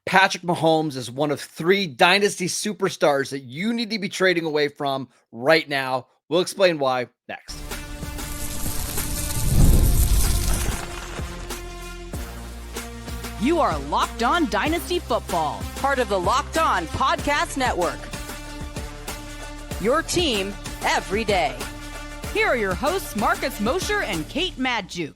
Patrick Mahomes is one of 3 Dynasty superstars that you need to be trading away from right now. We'll explain why next. You are Locked On Dynasty Football, part of the Locked On Podcast Network. Your team every day. Here are your hosts, Marcus Mosher and Kate Madjuk.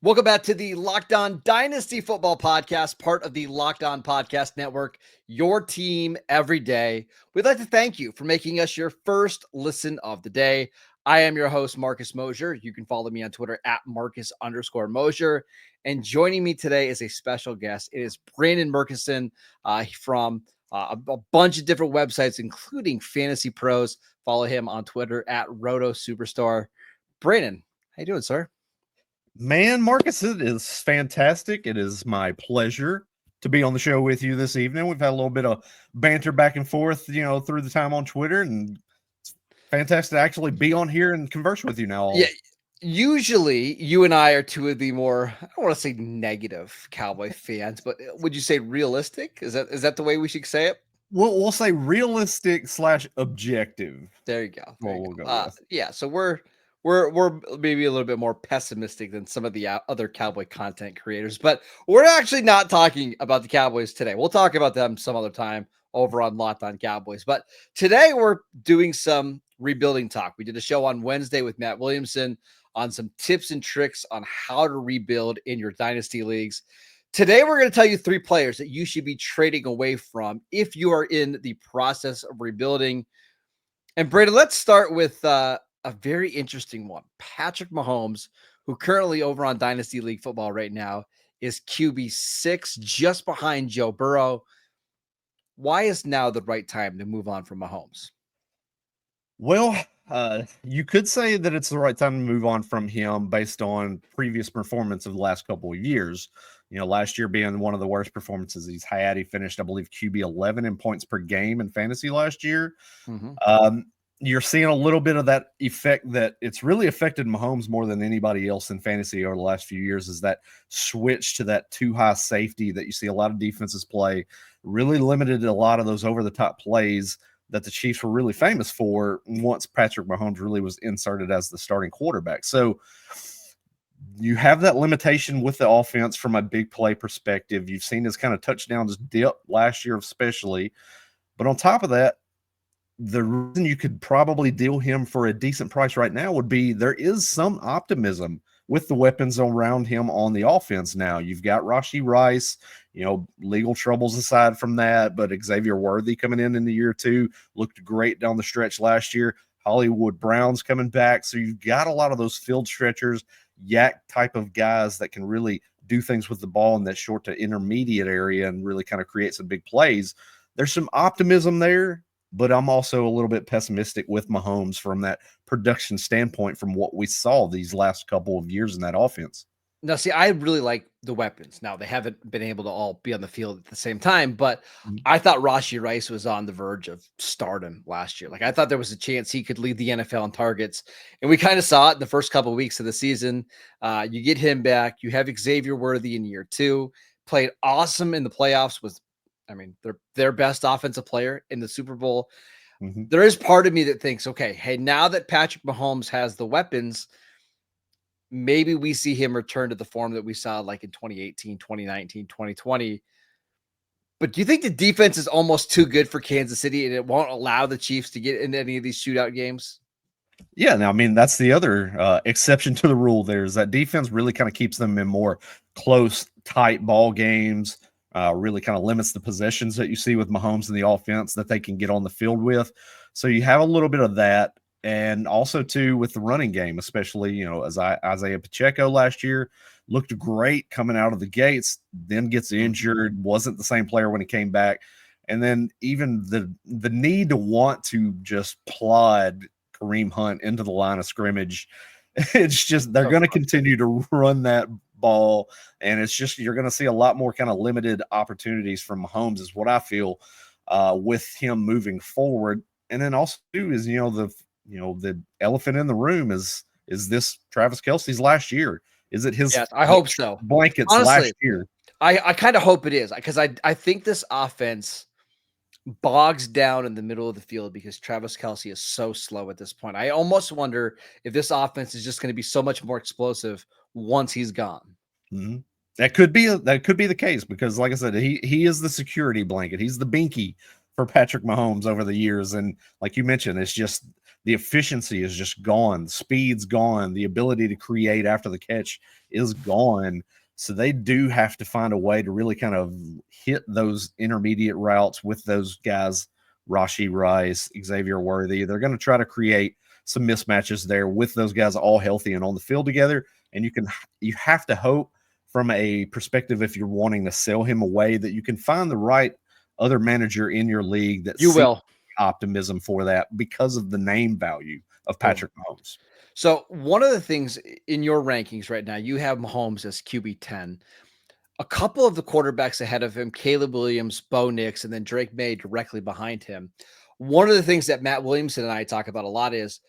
Welcome back to the Locked On Dynasty Football Podcast, part of the Locked On Podcast Network, your team every day. We'd like to thank you for making us your first listen of the day. I am your host, Marcus Mosher. You can follow me on Twitter at Marcus_Mosher. And joining me today is a special guest. It is Brandon Murchison from a bunch of different websites, including Fantasy Pros. Follow him on Twitter at Roto Superstar. Brandon, how you doing, sir? Man, Marcus, it is fantastic. It is my pleasure to be on the show with you this evening. We've had a little bit of banter back and forth, through the time on Twitter, and it's fantastic to actually be on here and converse with you now. Yeah, usually you and I are two of the more, I don't want to say negative Cowboy fans, but would you say realistic? Is that the way we should say it? We'll say realistic / objective. There you go. We'll go with. Yeah, so we're maybe a little bit more pessimistic than some of the other Cowboy content creators, but we're actually not talking about the Cowboys today. We'll talk about them some other time over on Locked On Cowboys. But today we're doing some rebuilding talk. We did a show on Wednesday with Matt Williamson on some tips and tricks on how to rebuild in your dynasty leagues. Today, we're going to tell you 3 players that you should be trading away from if you are in the process of rebuilding. And Brandon, let's start with a very interesting one. Patrick Mahomes, who currently over on Dynasty League Football right now is QB6, just behind Joe Burrow. Why is now the right time to move on from Mahomes? Well, you could say that it's the right time to move on from him based on previous performance of the last couple of years. Last year being one of the worst performances he's had. He finished, I believe, QB 11 in points per game in fantasy last year. Mm-hmm. You're seeing a little bit of that effect that it's really affected Mahomes more than anybody else in fantasy over the last few years, is that switch to that too high safety that you see a lot of defenses play. Really limited a lot of those over-the-top plays that the Chiefs were really famous for once Patrick Mahomes really was inserted as the starting quarterback. So you have that limitation with the offense from a big play perspective. You've seen his kind of touchdowns dip last year especially. But on top of that, the reason you could probably deal him for a decent price right now would be there is some optimism with the weapons around him on the offense now. You've got Rashee Rice, legal troubles aside from that, but Xavier Worthy coming in the year 2 looked great down the stretch last year. Hollywood Brown's coming back. So you've got a lot of those field stretchers, yak type of guys that can really do things with the ball in that short to intermediate area and really kind of create some big plays. There's some optimism there, but I'm also a little bit pessimistic with Mahomes from that production standpoint from what we saw these last couple of years in that offense. Now, see, I really like the weapons. Now, they haven't been able to all be on the field at the same time, but I thought Rashee Rice was on the verge of stardom last year. Like, I thought there was a chance he could lead the NFL in targets, and we kind of saw it in the first couple of weeks of the season. You get him back. You have Xavier Worthy in year 2, played awesome in the playoffs with, their best offensive player in the Super Bowl. Mm-hmm. There is part of me that thinks, okay, hey, now that Patrick Mahomes has the weapons, maybe we see him return to the form that we saw like in 2018, 2019, 2020. But do you think the defense is almost too good for Kansas City and it won't allow the Chiefs to get into any of these shootout games? Yeah, now, that's the other exception to the rule there, is that defense really kind of keeps them in more close, tight ball games, really kind of limits the possessions that you see with Mahomes in the offense that they can get on the field with. So you have a little bit of that. And also, too, with the running game, especially, as Isaiah Pacheco last year looked great coming out of the gates, then gets injured, wasn't the same player when he came back. And then even the need to want to just plod Kareem Hunt into the line of scrimmage, it's just they're going to continue to run that ball. And it's just you're going to see a lot more kind of limited opportunities from Mahomes is what I feel with him moving forward. And then also, too, is, the elephant in the room is this Travis Kelce's last year? Is it his? Yes, I hope so. Blankets honestly, last year. I kind of hope it is, because I think this offense bogs down in the middle of the field because Travis Kelce is so slow at this point. I almost wonder if this offense is just going to be so much more explosive once he's gone. Mhm. That could be the case because, like I said, he is the security blanket. He's the binky for Patrick Mahomes over the years, and like you mentioned, it's just the efficiency is just gone, the speed's gone, the ability to create after the catch is gone. So they do have to find a way to really kind of hit those intermediate routes with those guys, Rashee Rice, Xavier Worthy. They're going to try to create some mismatches there with those guys all healthy and on the field together. And you have to hope from a perspective, if you're wanting to sell him away, that you can find the right other manager in your league that You sees will. optimism for that because of the name value of Patrick Mahomes. So one of the things in your rankings right now, you have Mahomes as QB 10. A couple of the quarterbacks ahead of him, Caleb Williams, Bo Nix, and then Drake May directly behind him. One of the things that Matt Williamson and I talk about a lot is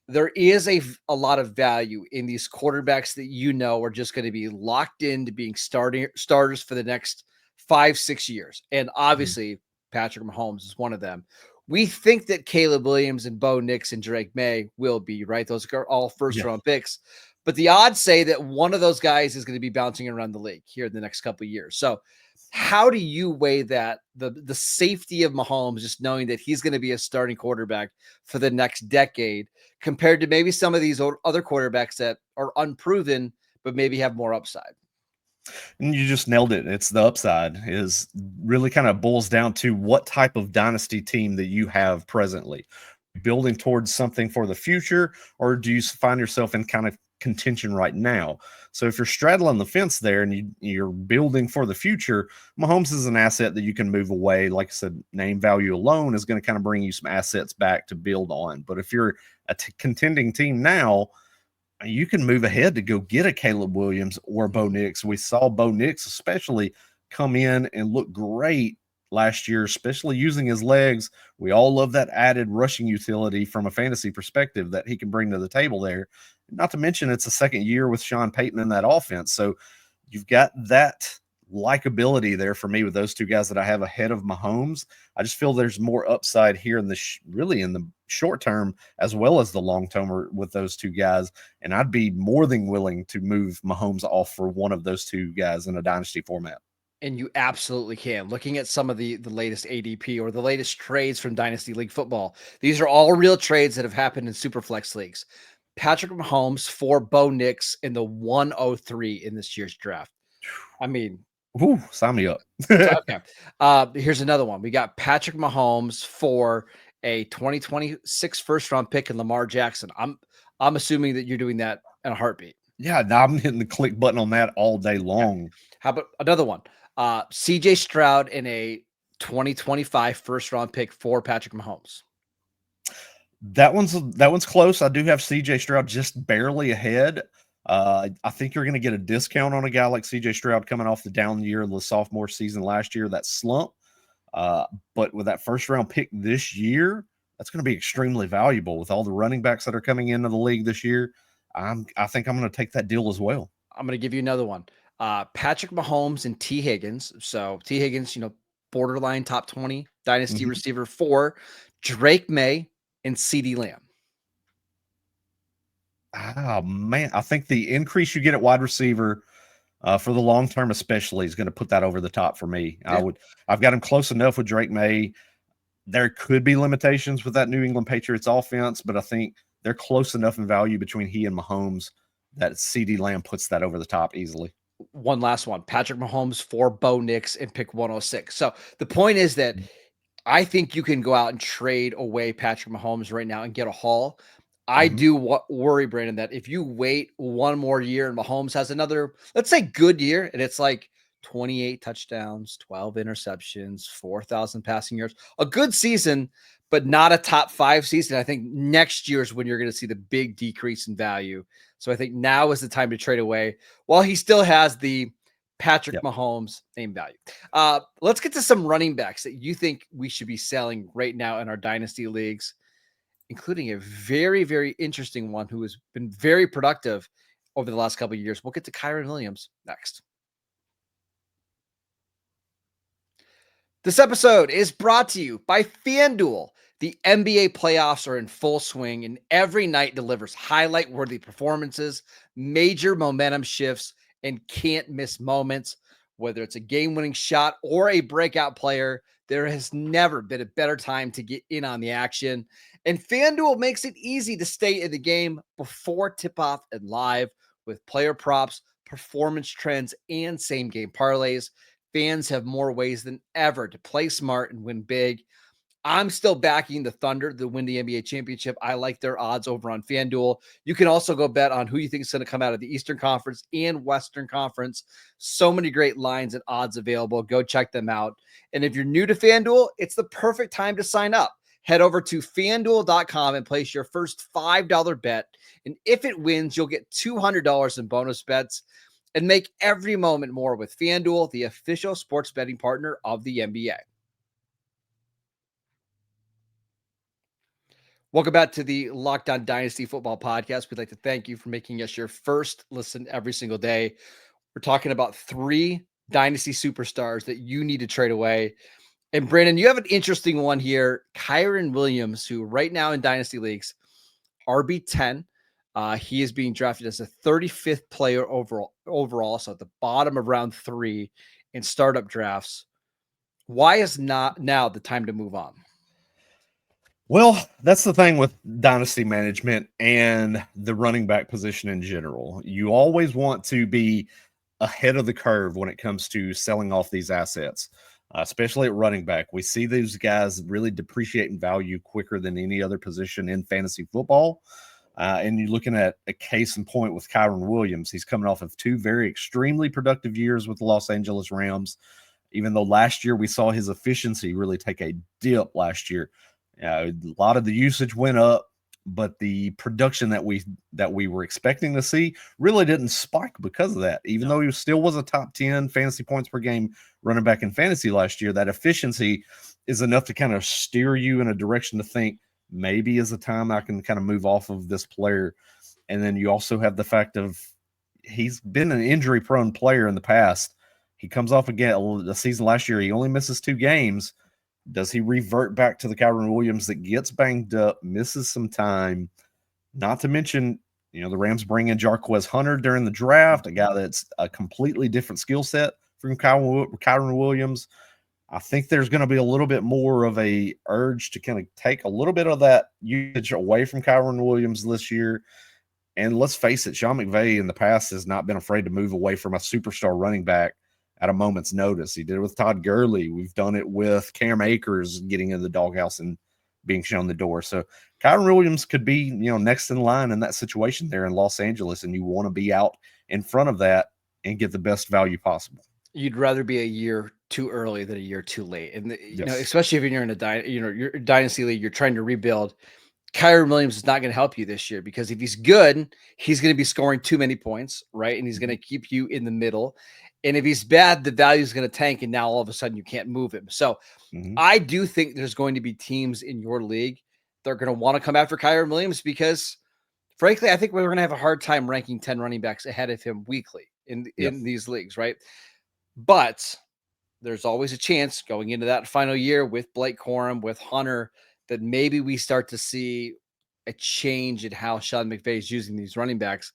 there is a lot of value in these quarterbacks that are just going to be locked into being starters for the next 5-6 years. And obviously, Patrick Mahomes is one of them. We think that Caleb Williams and Bo Nix and Drake May will be, right? Those are all first round picks. But the odds say that one of those guys is going to be bouncing around the league here in the next couple of years. So how do you weigh that, the safety of Mahomes, just knowing that he's going to be a starting quarterback for the next decade, compared to maybe some of these other quarterbacks that are unproven, but maybe have more upside? And you just nailed it. It's the upside is really kind of boils down to what type of dynasty team that you have presently. Building towards something for the future, or do you find yourself in kind of contention right now? So if you're straddling the fence there and you're building for the future, Mahomes is an asset that you can move away. Like I said, name value alone is going to kind of bring you some assets back to build on. But if you're a contending team now, you can move ahead to go get a Caleb Williams or Bo Nix. We saw Bo Nix especially come in and look great last year, especially using his legs. We all love that added rushing utility from a fantasy perspective that he can bring to the table there. Not to mention it's a second year with Sean Payton in that offense. So you've got that likability there for me with those two guys that I have ahead of Mahomes. I just feel there's more upside here in the really in the short term as well as the long term with those two guys. And I'd be more than willing to move Mahomes off for one of those two guys in a dynasty format. And you absolutely can. Looking at some of the latest ADP or the latest trades from Dynasty League football, these are all real trades that have happened in Superflex leagues. Patrick Mahomes for Bo Nix in the 103 in this year's draft. I mean, ooh, sign me up. okay. Here's another one. We got Patrick Mahomes for a 2026 first round pick in Lamar Jackson. I'm assuming that you're doing that in a heartbeat. Yeah, I'm hitting the click button on that all day long. Yeah. How about another one? CJ Stroud in a 2025 first round pick for Patrick Mahomes. That one's close. I do have CJ Stroud just barely ahead. I think you're going to get a discount on a guy like CJ Stroud coming off the down year of the sophomore season last year, that slump. But with that first round pick this year, that's going to be extremely valuable with all the running backs that are coming into the league this year. I think I'm going to take that deal as well. I'm going to give you another one. Patrick Mahomes and T. Higgins. So T. Higgins, borderline top 20 dynasty receiver for Drake May and CeeDee Lamb. Oh man, I think the increase you get at wide receiver for the long term, especially, is going to put that over the top for me. Yeah. I've got him close enough with Drake May. There could be limitations with that New England Patriots offense, but I think they're close enough in value between he and Mahomes that CeeDee Lamb puts that over the top easily. One last one, Patrick Mahomes for Bo Nix and pick 106. So the point is that I think you can go out and trade away Patrick Mahomes right now and get a haul. I do worry, Brandon, that if you wait one more year and Mahomes has another, let's say, good year, and it's like 28 touchdowns, 12 interceptions, 4,000 passing yards, a good season, but not a top 5 season. I think next year is when you're going to see the big decrease in value. So I think now is the time to trade away while he still has the Patrick Mahomes name value. Let's get to some running backs that you think we should be selling right now in our dynasty leagues, including a very, very interesting one who has been very productive over the last couple of years. We'll get to Kyren Williams next. This episode is brought to you by FanDuel. The NBA playoffs are in full swing, and every night delivers highlight-worthy performances, major momentum shifts, and can't-miss moments. Whether it's a game-winning shot or a breakout player, there has never been a better time to get in on the action. And FanDuel makes it easy to stay in the game before tip-off and live with player props, performance trends, and same-game parlays. Fans have more ways than ever to play smart and win big. I'm still backing the Thunder to win the NBA championship. I like their odds over on FanDuel. You can also go bet on who you think is going to come out of the Eastern Conference and Western Conference. So many great lines and odds available. Go check them out. And if you're new to FanDuel, it's the perfect time to sign up. Head over to FanDuel.com and place your first $5 bet. And if it wins, you'll get $200 in bonus bets. And make every moment more with FanDuel, the official sports betting partner of the NBA. Welcome back to the Locked On Dynasty Football Podcast. We'd like to thank you for making us your first listen every single day. We're talking about 3 Dynasty superstars that you need to trade away. And Brandon, you have an interesting one here. Kyren Williams, who right now in Dynasty leagues, RB10. He is being drafted as a 35th player overall, so at the bottom of round 3 in startup drafts. Why is not now the time to move on? Well, that's the thing with dynasty management and the running back position in general. You always want to be ahead of the curve when it comes to selling off these assets, especially at running back. We see these guys really depreciate in value quicker than any other position in fantasy football. And you're looking at a case in point with Kyren Williams. He's coming off of 2 very extremely productive years with the Los Angeles Rams, even though last year we saw his efficiency really take a dip last year. A lot of the usage went up, but the production that we were expecting to see really didn't spike because of that. Even though he still was a top 10 fantasy points per game running back in fantasy last year, that efficiency is enough to kind of steer you in a direction to think maybe is a time I can kind of move off of this player. And then you also have the fact of he's been an injury-prone player in the past. He comes off again the season last year. He only misses 2 games. Does he revert back to the Kyren Williams that gets banged up, misses some time? Not to mention, the Rams bring in Jarquez Hunter during the draft, a guy that's a completely different skill set from Kyren Williams. I think there's going to be a little bit more of a urge to kind of take a little bit of that usage away from Kyren Williams this year. And let's face it, Sean McVay in the past has not been afraid to move away from a superstar running back at a moment's notice. He did it with Todd Gurley. We've done it with Cam Akers getting in the doghouse and being shown the door. So Kyren Williams could be, next in line in that situation there in Los Angeles, and you want to be out in front of that and get the best value possible. You'd rather be a year too early than a year too late. And Yes. especially if you're in your dynasty league, you're trying to rebuild. Kyren Williams is not going to help you this year because if he's good, he's going to be scoring too many points, right? And he's going to keep you in the middle. And if he's bad, the value is going to tank, and now all of a sudden you can't move him. So I do think there's going to be teams in your league that are going to want to come after Kyren Williams because, frankly, I think we're going to have a hard time ranking 10 running backs ahead of him weekly in these leagues, right? But there's always a chance going into that final year with Blake Corum, with Hunter, that maybe we start to see a change in how Sean McVay is using these running backs.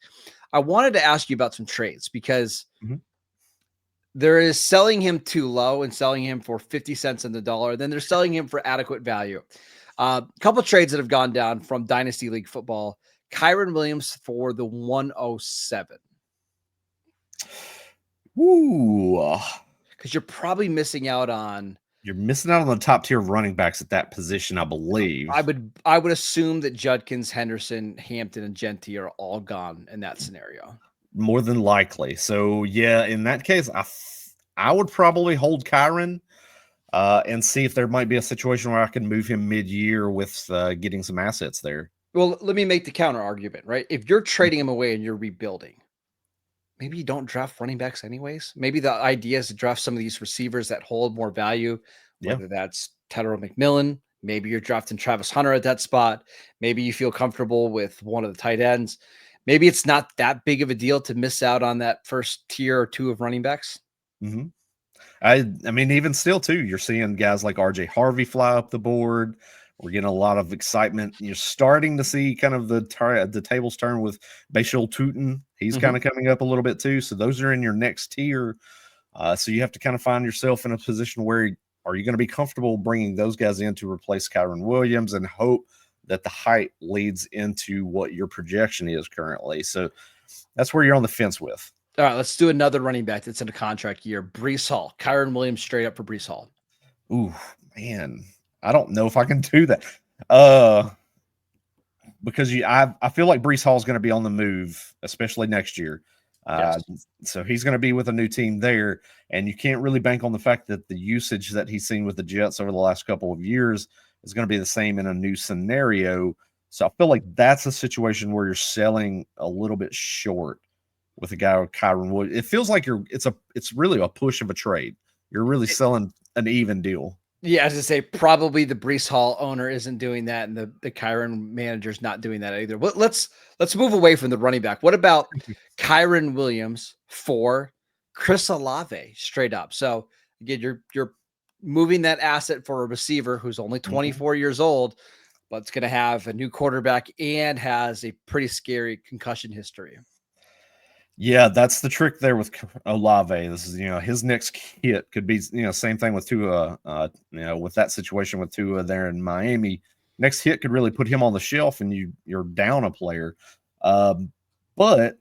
I wanted to ask you about some trades because there is selling him too low and selling him for 50 cents on the dollar. Then they're selling him for adequate value. A couple of trades that have gone down from Dynasty League football. Kyren Williams for the 107. Ooh. Because you're probably missing out on. You're missing out on the top tier of running backs at that position, I believe. I would assume that Judkins, Henderson, Hampton, and Genty are all gone in that scenario. More than likely. So, yeah, in that case, I would probably hold Kyren and see if there might be a situation where I can move him mid-year with getting some assets there. Well, let me make the counter argument, right? If you're trading him away and you're rebuilding, maybe you don't draft running backs anyways. Maybe the idea is to draft some of these receivers that hold more value, whether that's Tedder McMillan. Maybe you're drafting Travis Hunter at that spot. Maybe you feel comfortable with one of the tight ends. Maybe it's not that big of a deal to miss out on that first tier or 2 of running backs. I mean, even still too, you're seeing guys like RJ Harvey fly up the board. We're getting a lot of excitement. You're starting to see kind of the tables turn with Bashil Tootin. He's kind of coming up a little bit too. So those are in your next tier. So you have to kind of find yourself in a position where are you going to be comfortable bringing those guys in to replace Kyren Williams and hope that the height leads into what your projection is currently. So that's where you're on the fence with. All right, let's do another running back that's in a contract year. Breece Hall. Kyren Williams straight up for Breece Hall. Ooh, man. I don't know if I can do that. Because I feel like Breece Hall is going to be on the move, especially next year. Yes. So he's going to be with a new team there, and you can't really bank on the fact that the usage that he's seen with the Jets over the last couple of years is going to be the same in a new scenario. So I feel like that's a situation where you're selling a little bit short with a guy with Kyren Wood. It feels like it's really a push of a trade. You're really selling an even deal. Yeah, as I say, probably the Breece Hall owner isn't doing that, and the Kyren manager's not doing that either. But let's move away from the running back. What about Kyren Williams for Chris Olave straight up? So again, you're moving that asset for a receiver who's only 24 years old, but it's going to have a new quarterback and has a pretty scary concussion history. Yeah, that's the trick there with Olave. This is, his next hit could be, same thing with Tua, with that situation with Tua there in Miami. Next hit could really put him on the shelf and you're down a player. But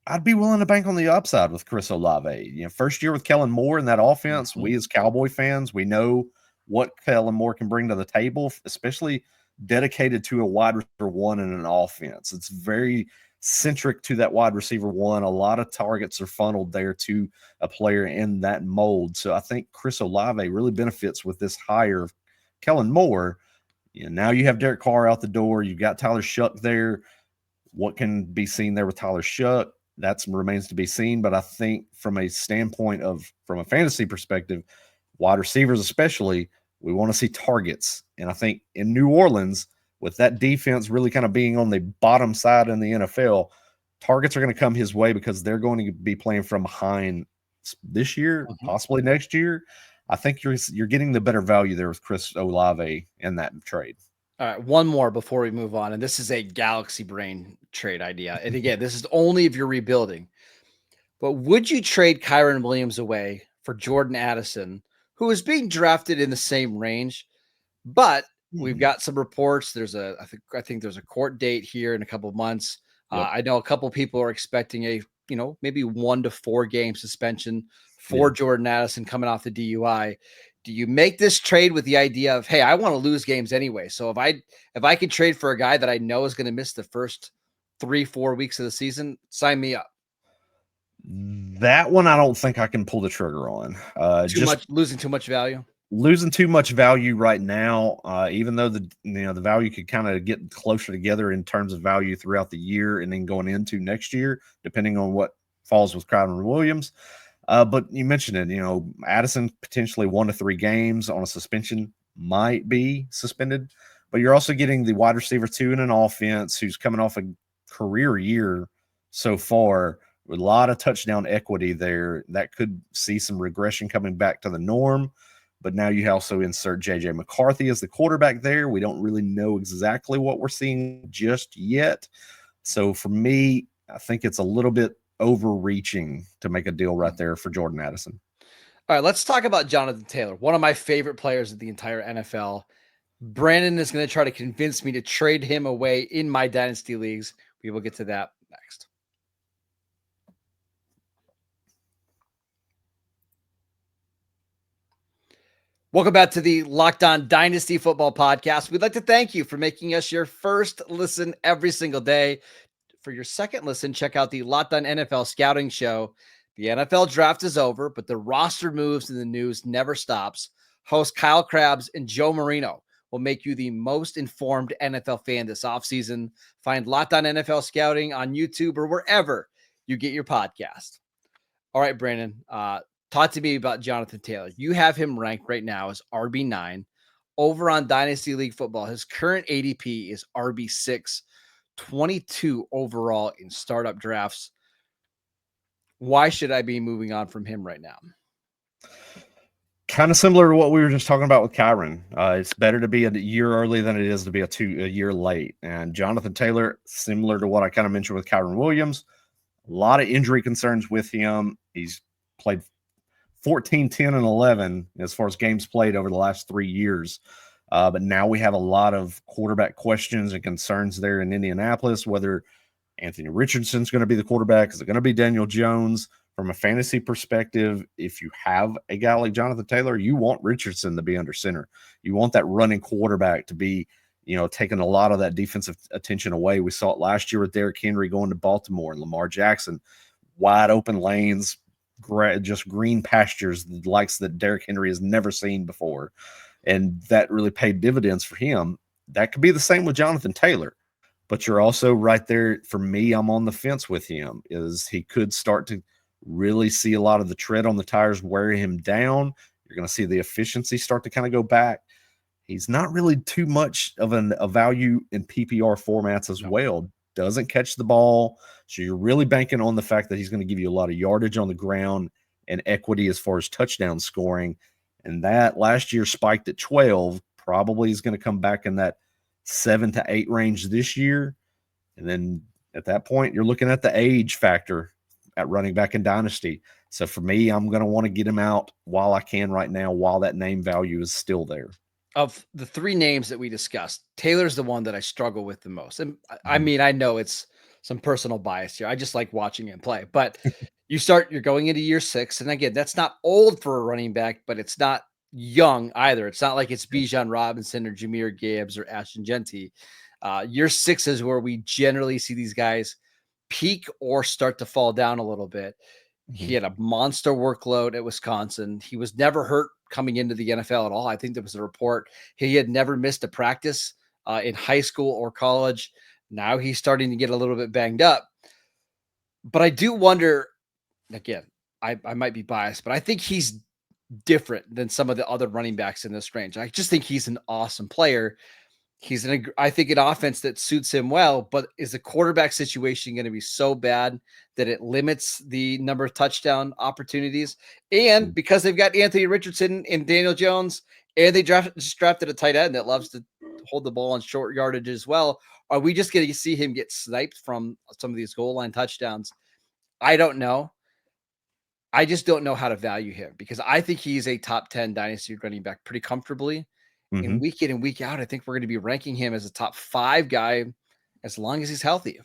I'd be willing to bank on the upside with Chris Olave. First year with Kellen Moore in that offense, we as Cowboy fans, we know what Kellen Moore can bring to the table, especially dedicated to a wide receiver one in an offense. It's very centric to that wide receiver one. A lot of targets are funneled there to a player in that mold. So I think Chris Olave really benefits with this hire of Kellen Moore. Now you have Derek Carr out the door. You've got Tyler Shuck there. What can be seen there with Tyler Shuck? That remains to be seen. But I think from a standpoint from a fantasy perspective, wide receivers especially, we want to see targets. And I think in New Orleans, with that defense really kind of being on the bottom side in the NFL, targets are going to come his way because they're going to be playing from behind this year, possibly next year. I think you're getting the better value there with Chris Olave in that trade. All right, one more before we move on, and this is a galaxy brain trade idea. And again, this is only if you're rebuilding. But would you trade Kyren Williams away for Jordan Addison, who is being drafted in the same range, but we've got some reports. I think there's a court date here in a couple of months. Yep. I know a couple of people are expecting a, maybe 1 to 4 game suspension for Jordan Addison coming off the DUI. Do you make this trade with the idea of, hey, I want to lose games anyway. So if I could trade for a guy that I know is going to miss the first 3-4 weeks of the season, sign me up. That one, I don't think I can pull the trigger on. Losing too much value. Losing too much value right now, even though the value could kind of get closer together in terms of value throughout the year and then going into next year, depending on what falls with Kyren Williams. But you mentioned it, Addison potentially 1 to 3 games on a suspension might be suspended, but you're also getting the wide receiver 2 in an offense who's coming off a career year so far with a lot of touchdown equity there. That could see some regression coming back to the norm. But now you also insert J.J. McCarthy as the quarterback there. We don't really know exactly what we're seeing just yet. So for me, I think it's a little bit overreaching to make a deal right there for Jordan Addison. All right, let's talk about Jonathan Taylor, one of my favorite players of the entire NFL. Brandon is going to try to convince me to trade him away in my Dynasty leagues. We will get to that next. Welcome back to the Locked On Dynasty Football Podcast. We'd like to thank you for making us your first listen every single day. For your second listen, check out the Locked On NFL Scouting Show. The NFL draft is over, but the roster moves and the news never stops. Host Kyle Krabs and Joe Marino will make you the most informed NFL fan this offseason. Find Locked On NFL Scouting on YouTube or wherever you get your podcast. All right, Brandon, talk to me about Jonathan Taylor. You have him ranked right now as RB9 over on Dynasty League Football. His current ADP is RB6, 22 overall in startup drafts. Why should I be moving on from him right now? Kind of similar to what we were just talking about with Kyren. It's better to be a year early than it is to be a year late. And Jonathan Taylor, similar to what I kind of mentioned with Kyren Williams, a lot of injury concerns with him. He's played 14, 10, and 11 as far as games played over the last 3 years. But now we have a lot of quarterback questions and concerns there in Indianapolis, whether Anthony Richardson's going to be the quarterback. Is it going to be Daniel Jones? From a fantasy perspective, if you have a guy like Jonathan Taylor, you want Richardson to be under center. You want that running quarterback to be, taking a lot of that defensive attention away. We saw it last year with Derrick Henry going to Baltimore and Lamar Jackson, wide open lanes, just green pastures, the likes that Derrick Henry has never seen before. And that really paid dividends for him. That could be the same with Jonathan Taylor. But you're also right there. For me, I'm on the fence with him. Is he could start to really see a lot of the tread on the tires wear him down. You're going to see the efficiency start to kind of go back. He's not really too much of a value in PPR formats as well. Doesn't catch the ball. So you're really banking on the fact that he's going to give you a lot of yardage on the ground and equity as far as touchdown scoring. And that last year spiked at 12, probably is going to come back in that 7 to 8 range this year. And then at that point, you're looking at the age factor at running back in Dynasty. So for me, I'm going to want to get him out while I can right now, while that name value is still there. Of the 3 names that we discussed, Taylor's the one that I struggle with the most. And I mean, I know it's some personal bias here. I just like watching him play, but you're going into year 6. And again, that's not old for a running back, but it's not young either. It's not like it's Bijan Robinson or Jahmyr Gibbs or Ashton Genty. Year 6 is where we generally see these guys peak or start to fall down a little bit. He had a monster workload at Wisconsin. He was never hurt coming into the NFL at all. I think there was a report he had never missed a practice in high school or college. Now he's starting to get a little bit banged up. But I do wonder, again, I might be biased, but I think he's different than some of the other running backs in this range. I just think he's an awesome player. He's I think an offense that suits him well, but is the quarterback situation going to be so bad that it limits the number of touchdown opportunities? And because they've got Anthony Richardson and Daniel Jones, and they just drafted a tight end that loves to hold the ball on short yardage as well, are we just going to see him get sniped from some of these goal line touchdowns? I don't know. I just don't know how to value him, because I think he's a top 10 dynasty running back pretty comfortably. And week in and week out, I think we're going to be ranking him as a top 5 guy as long as he's healthy.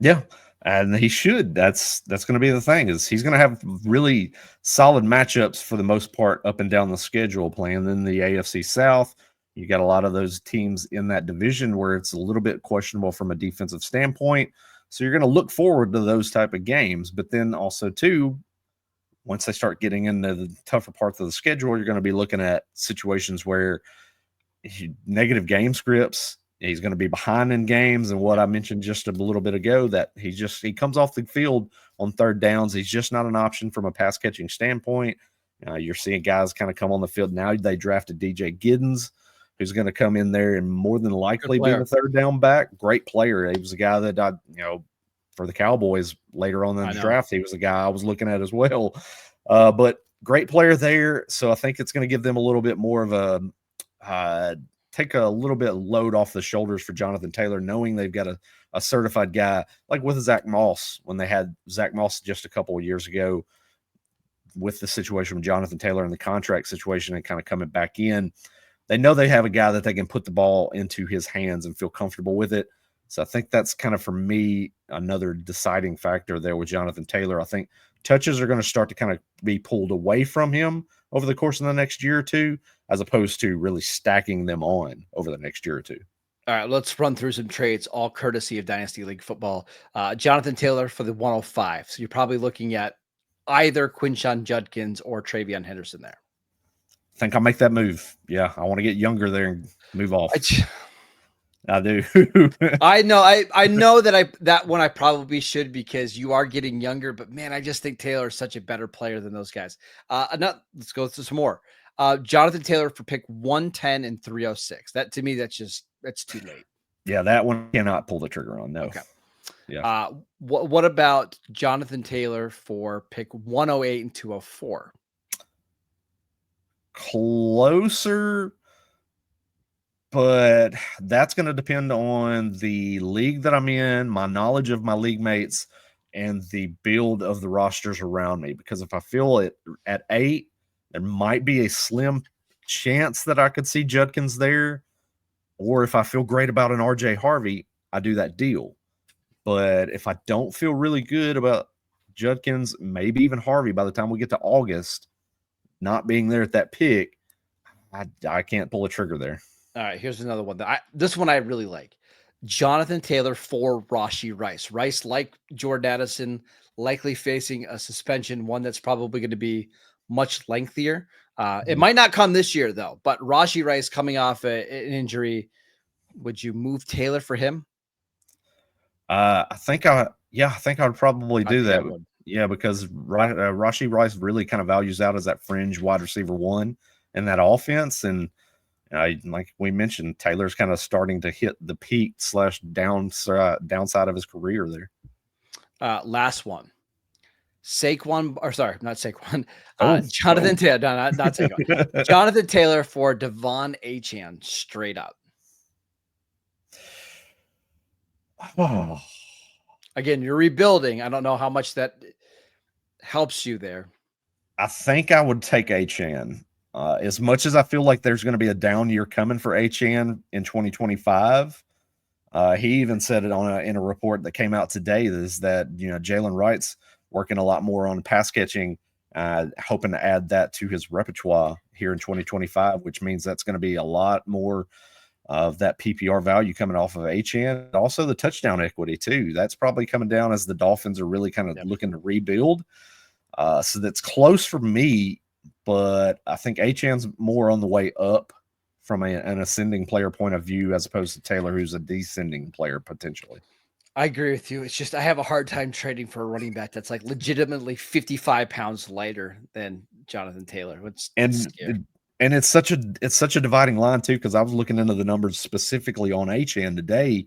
Yeah, and he should. That's going to be the thing, is he's going to have really solid matchups for the most part up and down the schedule playing in the AFC South. You got a lot of those teams in that division where it's a little bit questionable from a defensive standpoint. So you're going to look forward to those type of games. But then also, too, once they start getting into the tougher parts of the schedule, you're going to be looking at situations where negative game scripts, he's going to be behind in games. And what I mentioned just a little bit ago, that he comes off the field on third downs. He's just not an option from a pass catching standpoint. You're seeing guys kind of come on the field. Now they drafted DJ Giddens, who's going to come in there and more than likely be the third down back. Great player. He was a guy that for the Cowboys later on in the draft, he was a guy I was looking at as well. But great player there. So I think it's going to give them a little bit more of a take a little bit of load off the shoulders for Jonathan Taylor, knowing they've got a certified guy, like with Zach Moss, when they had Zach Moss just a couple of years ago with the situation with Jonathan Taylor and the contract situation and kind of coming back in. They know they have a guy that they can put the ball into his hands and feel comfortable with it. So I think that's kind of, for me, another deciding factor there with Jonathan Taylor. I think touches are going to start to kind of be pulled away from him over the course of the next year or two, as opposed to really stacking them on over the next year or two. All right, let's run through some trades, all courtesy of Dynasty League Football. Jonathan Taylor for the 105. So you're probably looking at either Quinshon Judkins or Travion Henderson there. I think I'll make that move. Yeah, I want to get younger there and move off. I do. I know that one I probably should, because you are getting younger, but man, I just think Taylor is such a better player than those guys. Let's go through some more. Jonathan Taylor for pick 110 and 306. That, to me, that's too late. Yeah, that one cannot pull the trigger on. No. Okay. Yeah. What about Jonathan Taylor for pick 108 and 204? Closer, but that's going to depend on the league that I'm in, my knowledge of my league mates, and the build of the rosters around me. Because if I feel it at 8, there might be a slim chance that I could see Judkins there. Or if I feel great about an RJ Harvey, I do that deal. But if I don't feel really good about Judkins, maybe even Harvey by the time we get to August, not being there at that pick, I can't pull a trigger there. All right, here's another one. This one I really like. Jonathan Taylor for Rashee Rice. Rice, like Jordan Addison, likely facing a suspension, one that's probably going to be much lengthier. It might not come this year, though, but Rashee Rice coming off an injury. Would you move Taylor for him? I think I would probably do that. Yeah, because Rashee Rice really kind of values out as that fringe wide receiver 1 in that offense. And like we mentioned, Taylor's kind of starting to hit the peak / downside of his career there. Last one. Jonathan Taylor. Taylor. No, not Saquon. Jonathan Taylor for Devon Achane, straight up. Oh. Again, you're rebuilding. I don't know how much that helps you there. I think I would take Achane. As much as I feel like there's going to be a down year coming for Achane in 2025, he even said it in a report that came out today is that Jalen Wright's working a lot more on pass catching, hoping to add that to his repertoire here in 2025, which means that's going to be a lot more of that PPR value coming off of Achane. Also the touchdown equity too. That's probably coming down as the Dolphins are really kind of looking to rebuild. So that's close for me, but I think Achane's more on the way up from an ascending player point of view as opposed to Taylor, who's a descending player potentially. I agree with you. It's just I have a hard time trading for a running back that's like legitimately 55 pounds lighter than Jonathan Taylor. And it's such a dividing line too, because I was looking into the numbers specifically on Achane today.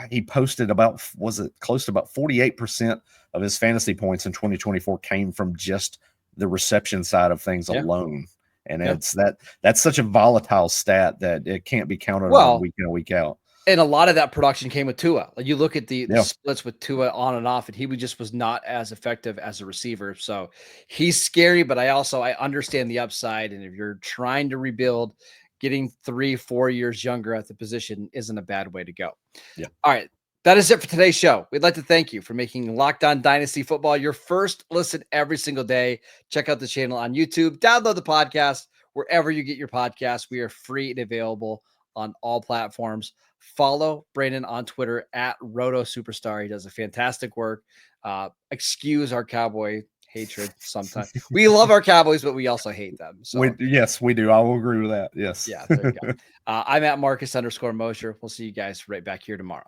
He posted close to about 48% of his fantasy points in 2024 came from just the reception side of things alone. And that's such a volatile stat that it can't be counted on week in and week out. And a lot of that production came with Tua. Like you look at the splits with Tua on and off, and he just was not as effective as a receiver. So he's scary, but I understand the upside. And if you're trying to rebuild, getting 3-4 years younger at the position isn't a bad way to go. Yeah. All right. That is it for today's show. We'd like to thank you for making Locked On Dynasty Football your first listen every single day. Check out the channel on YouTube. Download the podcast wherever you get your podcasts. We are free and available on all platforms. Follow Brandon on Twitter at Roto Superstar. He does a fantastic work. Excuse our Cowboy hatred sometimes. We love our Cowboys, but we also hate them. So yes, we do. I will agree with that. Yes. Yeah. There you go. I'm at Marcus _Mosher. We'll see you guys right back here tomorrow.